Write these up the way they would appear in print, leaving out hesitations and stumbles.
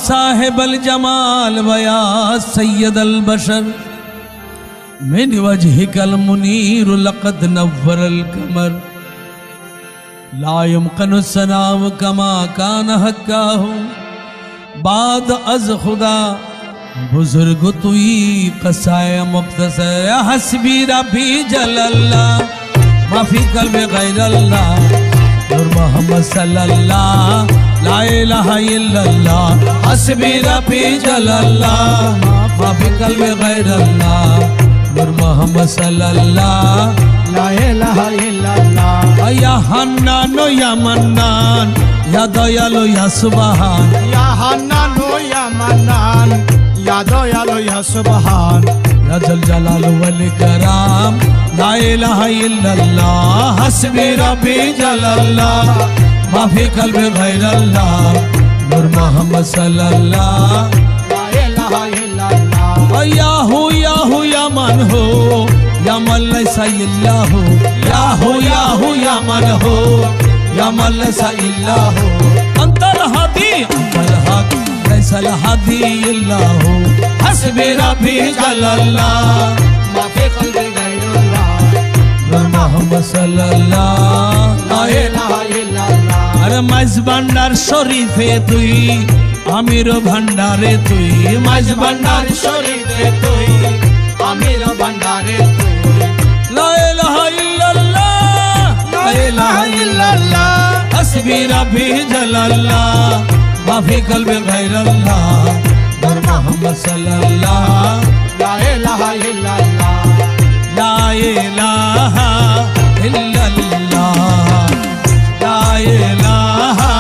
साहिब अल जमाल वया सैयद अल बशर मिन वजहिकल मुनीर लक़द नव्वर अल कमर ला युमकिनु सनाउ कमा कान हक्काहु बाद अज खुदा बुजुर्ग तुई कसाय मुख्तसर हस्बी रब्बी जल्लल्लाह माफी कल्बे गैरल्लाह नूर मोहम्मद सल्लल्लाह ला इलाहा इल्लल्लाह हस्बी रब्बी जल्लल्लाह माफी कल्बे गैरल्लाह नूर मोहम्मद सल्लल्लाह ला इलाहा इल्लल्लाह या हन्नान या मन्नान या दयालु या सुबहान या हन्नान या मन्नान या दयालु या सुबहान या जल जलालु वल कराम ला इलाहा इल्लल्लाह हस्बी रब्बी जल्लल्लाह माफी कल्बे गैरल्लाह नूर मोहम्मद सल्लल्लाह ला इलाहा इल्लल्लाह या मन हो या मन लैसा इल्लाहु या हो या मन हो या मन लैसा इल्लाहु अंतल हादी लैसल हादी इल्लाहु हस्बी रब्बी जल्लल्लाह माफी कल्बे गैरल्लाह नूर मोहम्मद सल्लल्लाह ला इलाहा इल्लल्लाह अरे माइज भांडार शरीफे तुई आमिर भांडारे तुई माइज भांडार शरीफे तुई आमिर भांडारे तुई ला इलाहा इल्लल्लाह ला इलाहा इल्लल्लाह हस्बी रब्बी जल्लल्लाह माफी कल्बे गैरल्लाह नूर मोहम्मद सल्लल्लाह ला इलाहा इल्लल्लाह ला इलाहा इल्लल्लाह ला इलाहा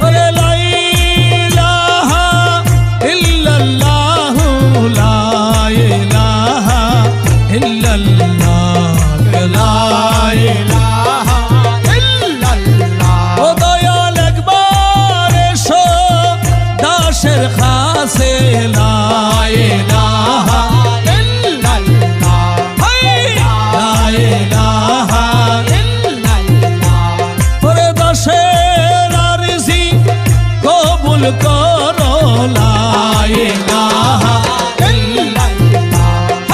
अरे ला इलाहा इल्लल्लाह ला इलाहा इल्लल्लाह ला इलाहा इल्लल्लाह ओ दयाल एकबार एसो दासेर खासे ला इलाहा इल्लल्लाह ला इलाहा इल्लल्लाह ओरे दासेर आरजी कबूल करो ला इलाहा इल्लल्लाह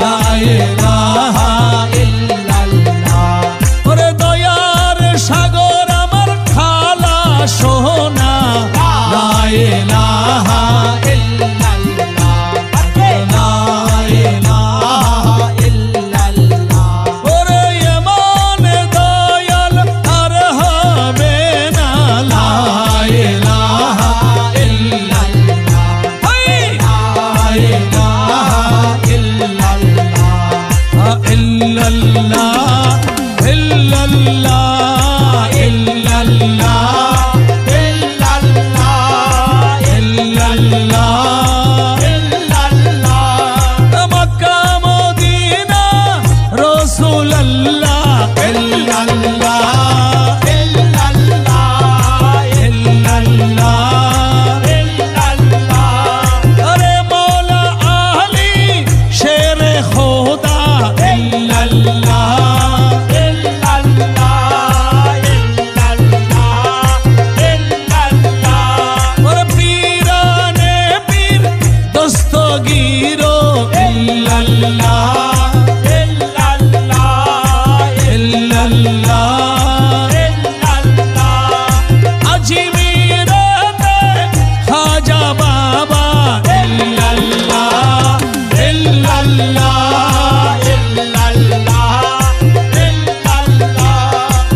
ला इलाहा इल्लल्लाह ओरे दयार सागर আমার খালা সোনা লা ইলাহা লা ইলাহা ওরে এমন দয়াল আর হবে না লা ইলাহা ইল্লাল্লাহ লা ইলাহা ইল্লাল্লাহ ইল্লাল্লাহ ইল্লাল্লাহ মক্কা মদিনা রাসূলুল্লাহ ইল্লাল্লাহ আরে মওলা আলী শেরে খোদা ইল্লাল্লাহ और पीराने पीर दस्तगीरो इल्लल्लाह इल्लल्लाह अजमीरते खाजा बाबा इल्लल्लाह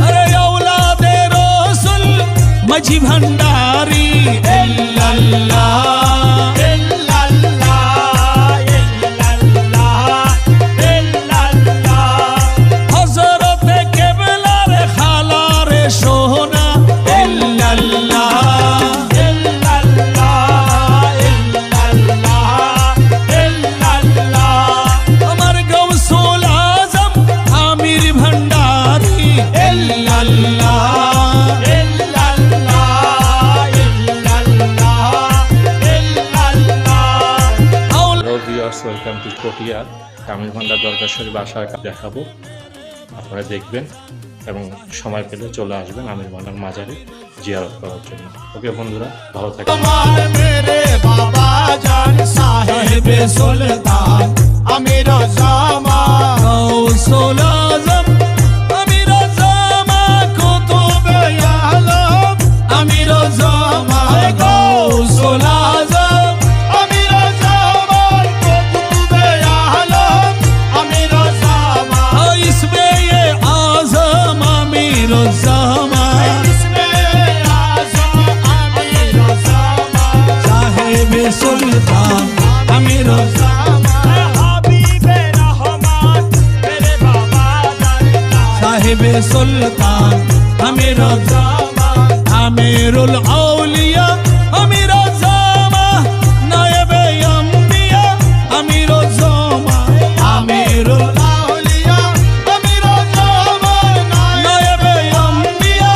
अरे औलादे रसूल मजी भंडारी हजरते केबलार खालार सोना আমার গৌসুল আজম আমির ভন্ডারি ওয়েলকাম টু পটিয়া কামিল ভান্ডার দরগা শরীফ আশার দেখাবো, আপনারা দেখবেন এবং সময় পেলে চলে আসবেন আমির ভান্ডার মাজারে জিয়ারত করার জন্য। ওকে বন্ধুরা, ভালো থাকবেন। তোমার মেরে বাবা জান সাহেবে সুলতান আমির জামান গৌসুল আজম আমির জামা কুতুবে আলম আমির জামা গৌসুল আজম আমির জামান কুতুবে আলম আমির জামান ইসমে আজম আমির জামা ইসমে আজম আমির জামান সাহেবে সুলতান আমির হাবিবে রহমান মেরে বাবা জান সাহেবে সুলতান আমির জামান আমিরুল আউলিয়া আমির জামা নায়েবে আম্বিয়া আমির জামা আমিরুল আউলিয়া আমির জামান নায়েবে আম্বিয়া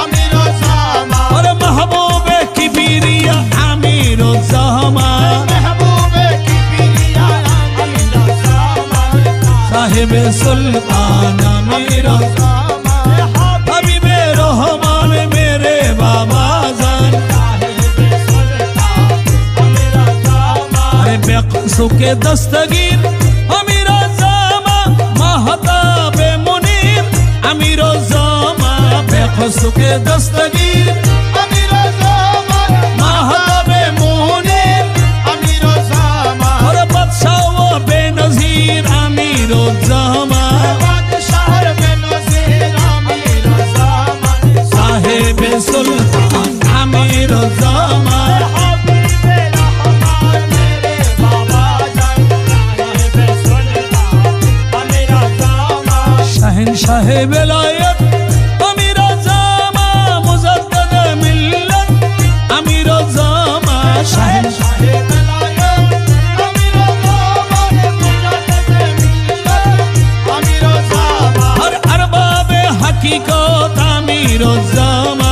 আমির জামান আর মাহবুবে কিবরিয়া আমির জামা महबूबे की पिरिया अमीर जामान সাহেবে সুলতান আমির হাবিবে রহমান মেরে বাবা জান बेकसो के दस्तगीर अमीर जामा महताबे मुनीर अमीर जामा बेकसो के दस्तगीर महताबे मुनीर और बादशाह व बेनजीर अमीर जामा साहेब सुल्तान अमीर जामा शहनशाह विलायत अमीर जामा मुजद्दद मिल्लत अमीर जामा शहनशाह हर अरबाबे हकीकत अमीर जामा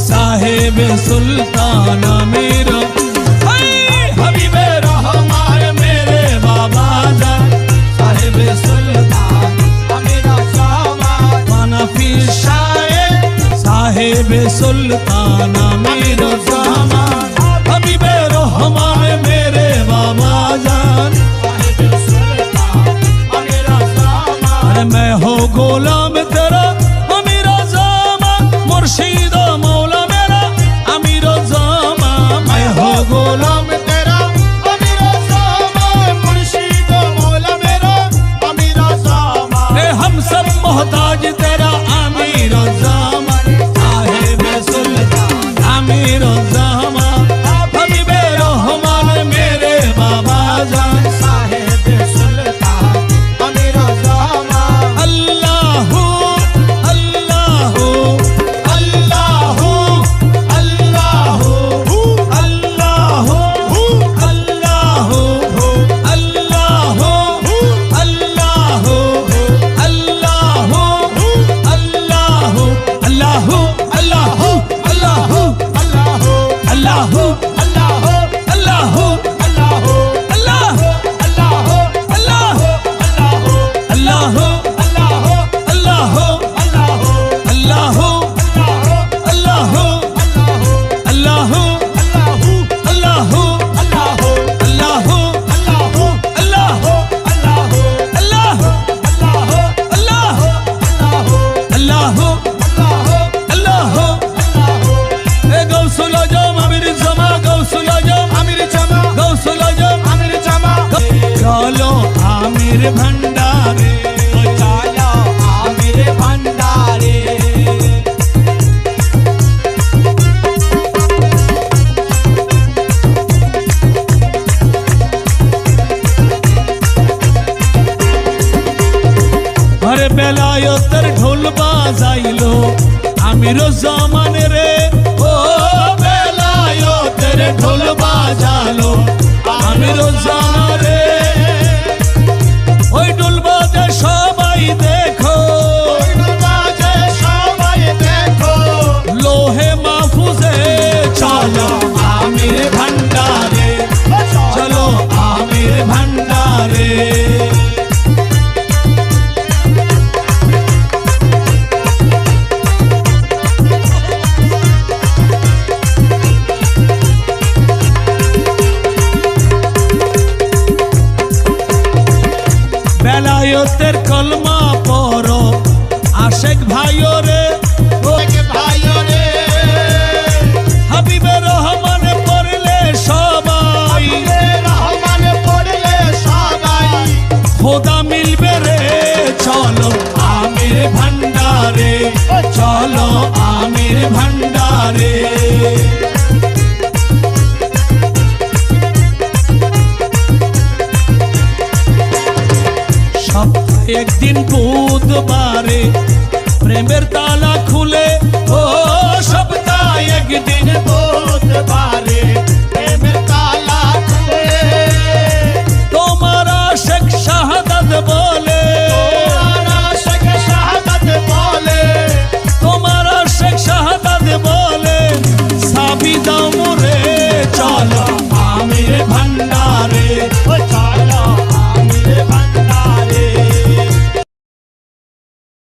साहेब सुल्तान अमीर हबीबे रहमान मेरे बाबा जान साहेब सुल्तान मानफी शायर साहेब सुल्तान अमीर जामान हबीबे रहमान मेरे बाबा जान अरे मैं हो गोलाम तेरा अमीर जामा मुर्शिद मौला मेरा अमीर जामा मैं हो गोलाम हम सब मोहताज तेरा अमीर जामा साहेब सुल्तान अमीर जामा हबीबे रहमान मेरे बाबा जान अल्लाहू अल्लाहू अल्लाहू अल्लाहू अल्लाहू अल्लाहू अल्लाहू अल्लाहू अल्लाहू अल्लाहू अल्लाहू अल्लाहू अल्लाहू अल्लाहू अल्लाहू चलो आमिर भंडारे चलो आमिर भंडारे अरे बेलायतर ढोल बाजाइलो आमिर जामान रे ओ बेलायतर ढोल बाजालो आमिर जामान रे ওই ঢোল বাজে সবাই দেখো লোহে মাহফুজে চলো আমির ভন্ডারে চলো আমির ভন্ডারে ভাইও রে ভাইও রে হাবিবে রহমান পড়লে সবাই রহমান পড়লে সবাই খোদা মিলবে রে চলো আমির ভান্ডারে চলো আমির ভান্ডারে সপ্তাহে একদিন বুধবারে প্রেমের তালা খুলে ও সপ্তাহে একদিন বুধবারে প্রেমের তালা খুলে তোমার শেখ শাহাদাত বলে শেখ শাহাদাত বলে তোমার শেখ শাহাদাত বলে সাবি দাও